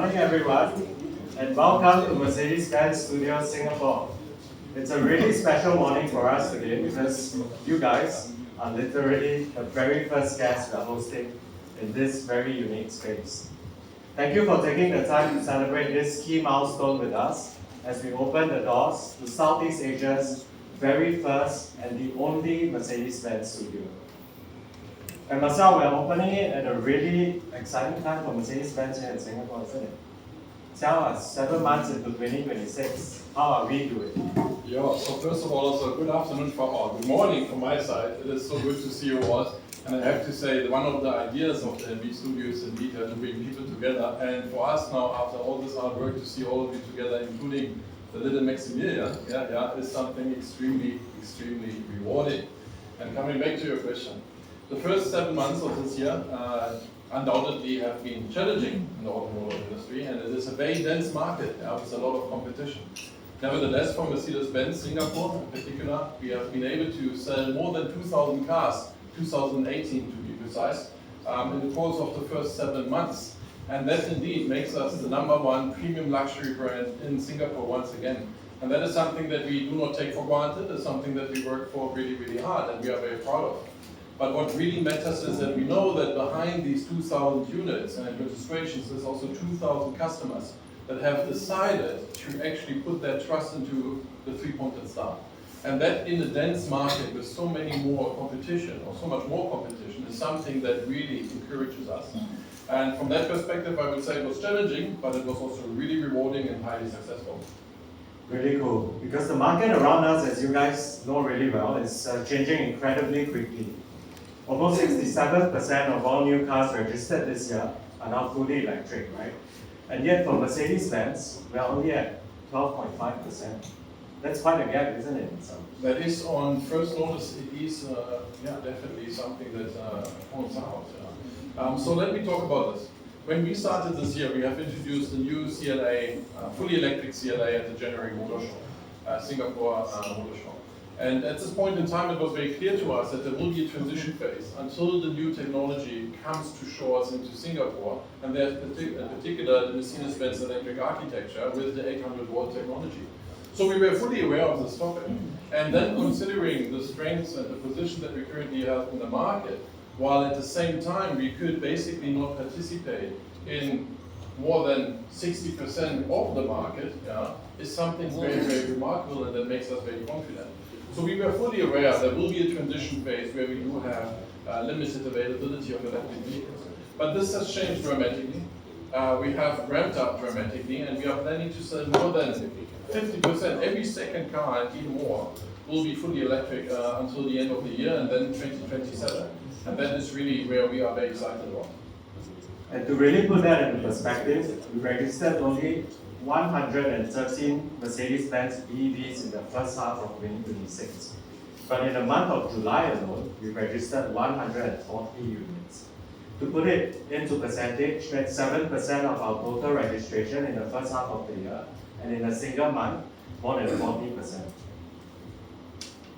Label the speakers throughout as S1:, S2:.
S1: morning, everyone, and welcome to Mercedes-Benz Studio Singapore. It's a really special morning for us today because you guys are literally the very first guests we're hosting in this very unique space. Thank you for taking the time to celebrate this key milestone with us as we open the doors to Southeast Asia's very first and the only Mercedes-Benz studio. And Marcel, we're opening it at a really exciting time for Mercedes-Benz here in Singapore, isn't it? Tell us, 7 months into 2026, how are we doing?
S2: Yeah, so first of all, also good afternoon good morning from my side. It is so good to see you all. And I have to say that one of the ideas of the MB Studio is indeed to bring people together. And for us now, after all this hard work, to see all of you together, including the little Maximilian, is something extremely rewarding. And coming back to your question, the first 7 months of this year undoubtedly have been challenging in the automotive industry, and it is a very dense market with a lot of competition. Nevertheless, for Mercedes-Benz Singapore in particular, we have been able to sell more than 2,000 cars, 2018 to be precise, in the course of the first 7 months. And that indeed makes us the #1 premium luxury brand in Singapore once again. And that is something that we do not take for granted. It's something that we work for really hard and we are very proud of. But what really matters is that we know that behind these 2,000 units and registrations, there's also 2,000 customers that have decided to actually put their trust into the three-pointed star. And that in a dense market with so many more competition, or so much more competition, is something that really encourages us. And from that perspective, I would say it was challenging, but it was also really rewarding and highly successful.
S1: Really cool, because the market around us, as you guys know really well, is changing incredibly quickly. Almost 67% of all new cars registered this year are now fully electric, right? And yet for Mercedes-Benz, we are only at 12.5%. That's quite a gap, isn't it?
S2: That is, on first notice, it is definitely something that points out. So let me talk about this. When we started this year, we have introduced a new CLA, fully electric CLA at the January Motor Show, Singapore Motor Show. And at this point in time, it was very clear to us that there will be a transition phase until the new technology comes to shores into Singapore, and there's in particular the Mercedes-Benz electric architecture with the 800-volt technology. So we were fully aware of this topic. And then considering the strengths and the position that we currently have in the market, while at the same time we could basically not participate in more than 60% of the market, is something very remarkable, and that makes us very confident. So we were fully aware there will be a transition phase where we do have limited availability of electric vehicles. But this has changed dramatically. We have ramped up dramatically, and we are planning to sell more than 50%. Every second car, and even more, will be fully electric until the end of the year, and then 2027. And that is really where we are very excited about.
S1: And to really put that into perspective, we registered only 113 Mercedes-Benz BEVs in the first half of 2026. But in the month of July alone, we registered 140 units. To put it into percentage, that's 7% of our total registration in the first half of the year, and in a single month, more than 40%.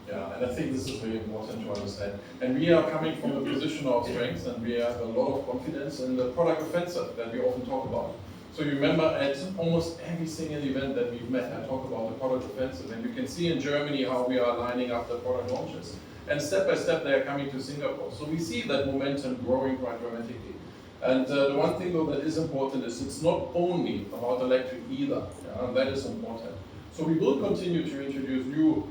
S2: Yeah, and I think this is very important to understand. And we are coming from a position of strength, and we have a lot of confidence in the product offensive that we often talk about. So you remember at almost every single event that we've met, I talk about the product offensive, and you can see in Germany how we are lining up the product launches. And step by step they are coming to Singapore. So we see that momentum growing quite dramatically. And the one thing though that is important is it's not only about electric either, and that is important. So we will continue to introduce new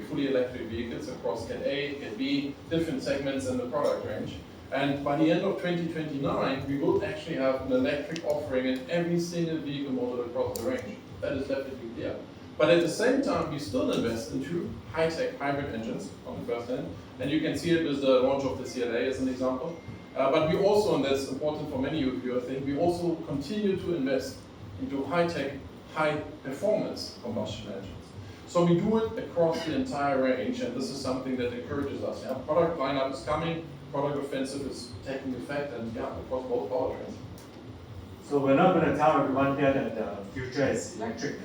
S2: fully electric vehicles across Cat A, Cat B, different segments in the product range. And by the end of 2029, we will actually have an electric offering in every single vehicle model across the range. That is definitely clear. But at the same time, we still invest into high-tech hybrid engines on the first hand. And you can see it with the launch of the CLA as an example. But we also, and that's important for many of you, I think, we also continue to invest into high-tech, high-performance combustion engines. So we do it across the entire range, and this is something that encourages us. Product lineup is coming, product offensive is taking effect, and across both powertrains.
S1: So we're not going to tell everyone here that the future is electric.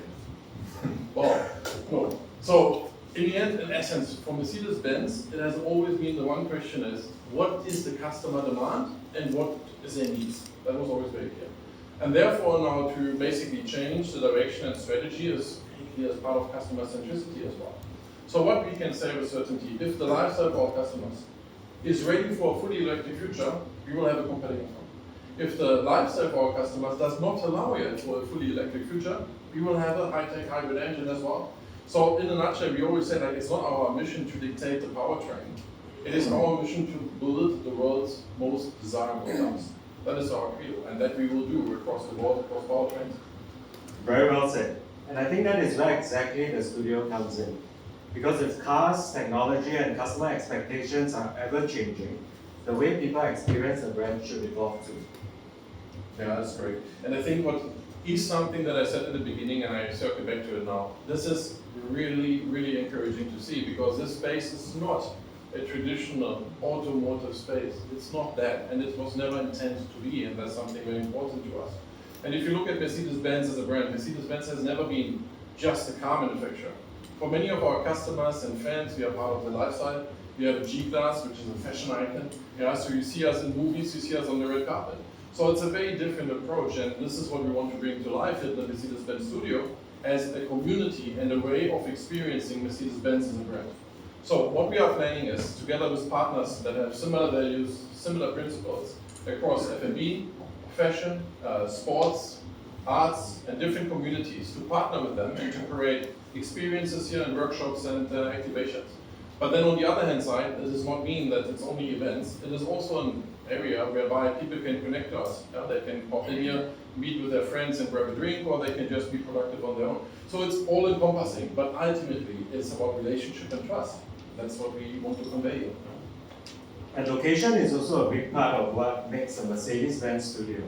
S2: Well, no. So in the end, in essence, for Mercedes-Benz, it has always been the one question is, what is the customer demand and what is their needs? That was always very clear. And therefore now to basically change the direction and strategy is as part of customer centricity as well. So what we can say with certainty, if the lifestyle of our customers is ready for a fully electric future, we will have a compelling offer. If the lifestyle of our customers does not allow yet for a fully electric future, we will have a high-tech hybrid engine as well. So in a nutshell, we always say like it's not our mission to dictate the powertrain. It is our mission to build the world's most desirable cars. That is our credo, and that we will do across the world, across powertrains.
S1: Very well said. And I think that is where exactly the studio comes in. Because if cars, technology, and customer expectations are ever changing, the way people experience the brand should evolve too.
S2: Yeah, that's great. And I think what is something that I said in the beginning, and I circle back to it now, this is really, really encouraging to see, because this space is not a traditional automotive space. It's not that, and it was never intended to be, and that's something very important to us. And if you look at Mercedes-Benz as a brand, Mercedes-Benz has never been just a car manufacturer. For many of our customers and fans, we are part of the lifestyle. We have a G-Class, which is a fashion icon. Yeah, so you see us in movies, you see us on the red carpet. So it's a very different approach, and this is what we want to bring to life at the Mercedes-Benz Studio as a community and a way of experiencing Mercedes-Benz as a brand. So what we are planning is, together with partners that have similar values, similar principles across F&B, fashion, sports, arts, and different communities, to partner with them and to create experiences here and workshops and activations. But then on the other hand side, this does not mean that it's only events. It is also an area whereby people can connect to us. They can pop in here, meet with their friends and grab a drink, or they can just be productive on their own. So it's all encompassing, but ultimately it's about relationship and trust. That's what we want to convey here.
S1: And location is also a big part of what makes a Mercedes-Benz studio.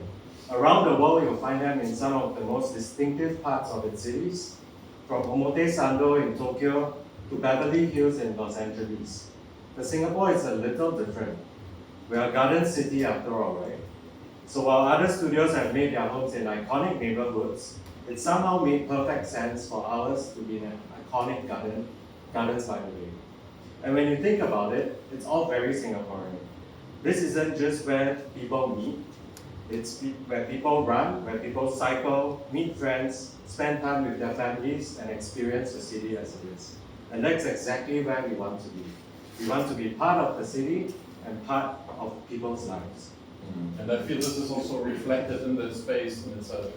S1: Around the world, you'll find them in some of the most distinctive parts of its cities, from Omotesando in Tokyo to Beverly Hills in Los Angeles. But Singapore is a little different. We are a garden city after all, right? So while other studios have made their homes in iconic neighborhoods, it somehow made perfect sense for ours to be in an iconic gardens by the bay. And when you think about it, it's all very Singaporean. This isn't just where people meet, it's where people run, where people cycle, meet friends, spend time with their families, and experience the city as it is. And that's exactly where we want to be. We want to be part of the city and part of people's lives.
S2: And I feel this is also reflected in the space in itself.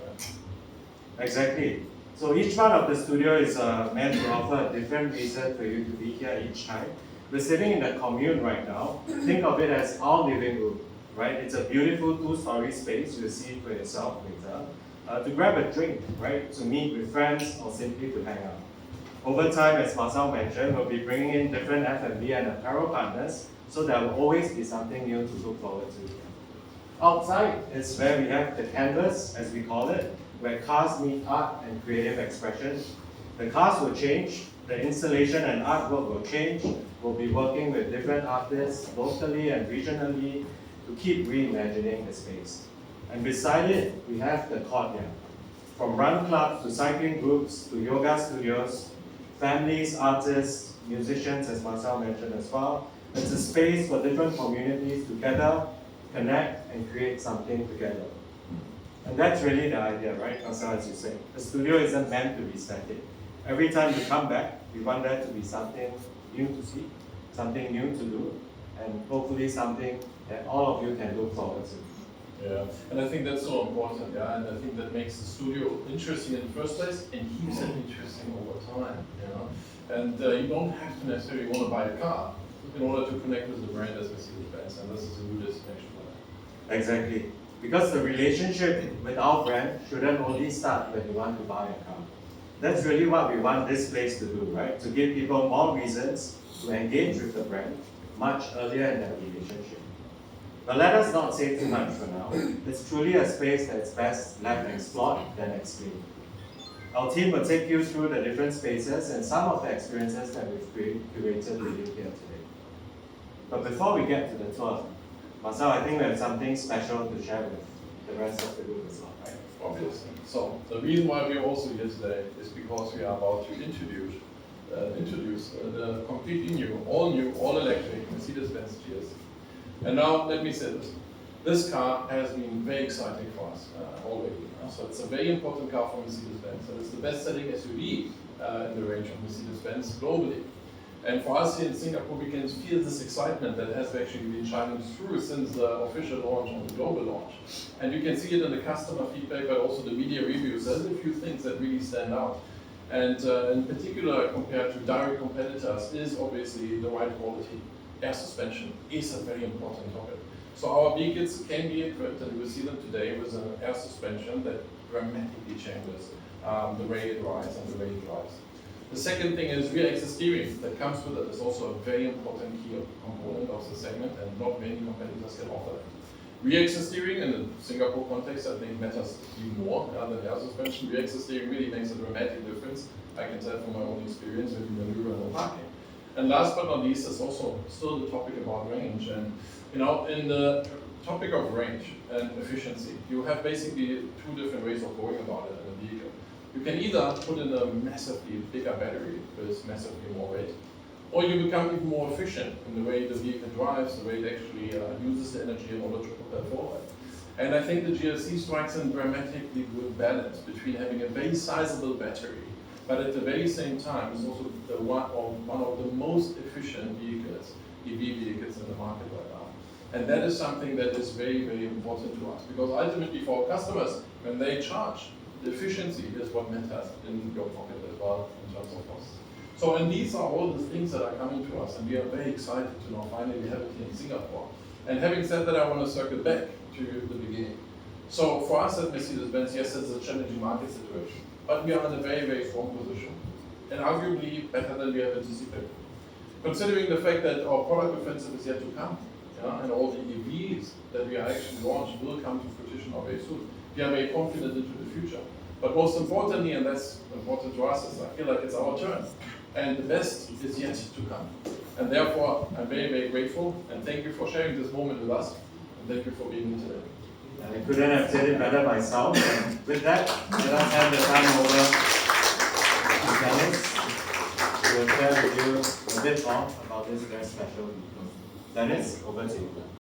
S1: Exactly. So each part of the studio is meant to offer a different reason for you to be here each time. We're sitting in the commune right now. Think of it as our living room, right? It's a beautiful 2-story space. You'll see it for yourself later. To grab a drink, right? To meet with friends or simply to hang out. Over time, as Marcel mentioned, we'll be bringing in different F&B and apparel partners, so there will always be something new to look forward to. Outside is where we have the canvas, as we call it, where cars meet art and creative expression. The cars will change, the installation and artwork will change. We'll be working with different artists, locally and regionally, to keep reimagining the space. And beside it, we have the courtyard. From run clubs to cycling groups to yoga studios, families, artists, musicians, as Marcel mentioned as well. It's a space for different communities to gather, connect, and create something together. And that's really the idea, right, Marcel, as you say. The studio isn't meant to be static. Every time you come back, we want there to be something new to see, something new to do, and hopefully something that all of you can look forward to.
S2: Yeah, and I think that's so important, yeah, and I think that makes the studio interesting in the first place and keeps it interesting over time, you know. And you don't have to necessarily want to buy a car in order to connect with the brand as Mercedes-Benz, and this is a good destination for that.
S1: Exactly. Because the relationship with our brand shouldn't only start when you want to buy a car. That's really what we want this place to do, right? To give people more reasons to engage with the brand much earlier in their relationship. But let us not say too much for now. It's truly a space that's best left explored than explained. Our team will take you through the different spaces and some of the experiences that we've curated with you here today. But before we get to the tour, Marcel, I think we have something special to share with the rest of the group as well, right?
S2: Obviously. So the reason why we're also here today is because we are about to introduce the completely new, all electric Mercedes-Benz GLC. And now let me say this. This car has been very exciting for us already. So it's a very important car for Mercedes-Benz. And it's the best-selling SUV in the range of Mercedes-Benz globally. And for us here in Singapore, we can feel this excitement that has actually been shining through since the official launch and the global launch. And you can see it in the customer feedback, but also the media reviews. There's a few things that really stand out. And in particular, compared to direct competitors, is obviously the ride quality. Air suspension is a very important topic. So our vehicles can be equipped, and we see them today, with an air suspension that dramatically changes the way it rides and the way it drives. The second thing is rear axis steering that comes with it is also a very important key component of the segment, and not many competitors can offer that. Rear axis steering in the Singapore context, I think, matters even more than air suspension. Rear axis steering really makes a dramatic difference. I can tell from my own experience with maneuver and parking. And last but not least is also still the topic about range. And in the topic of range and efficiency, you have basically two different ways of going about it in a vehicle. You can either put in a massively bigger battery with massively more weight, or you become even more efficient in the way the vehicle drives, the way it actually uses the energy in order to propel forward. And I think the GLC strikes a dramatically good balance between having a very sizable battery, but at the very same time is also one of the most efficient vehicles, EV vehicles in the market right now. And that is something that is very, very important to us, because ultimately for our customers, when they charge, the efficiency is what matters in your pocket as well in terms of costs. So, and these are all the things that are coming to us, and we are very excited to now finally have it here in Singapore. And having said that, I want to circle back to the beginning. So for us at Mercedes-Benz, yes, it's a challenging market situation, but we are in a very, very strong position, and arguably better than we have anticipated. Considering the fact that our product offensive is yet to come, and all the EVs that we are actually launched will come to fruition very soon, we are very confident into the future. But most importantly, and that's important to us, is I feel like it's our turn, and the best is yet to come. And therefore, I'm very, very grateful, and thank you for sharing this moment with us, and thank you for being here today.
S1: I couldn't have said it better myself. And with that, let us hand the time over to Dennis, who will share with you a bit more about this very special vehicle. Dennis, over to you.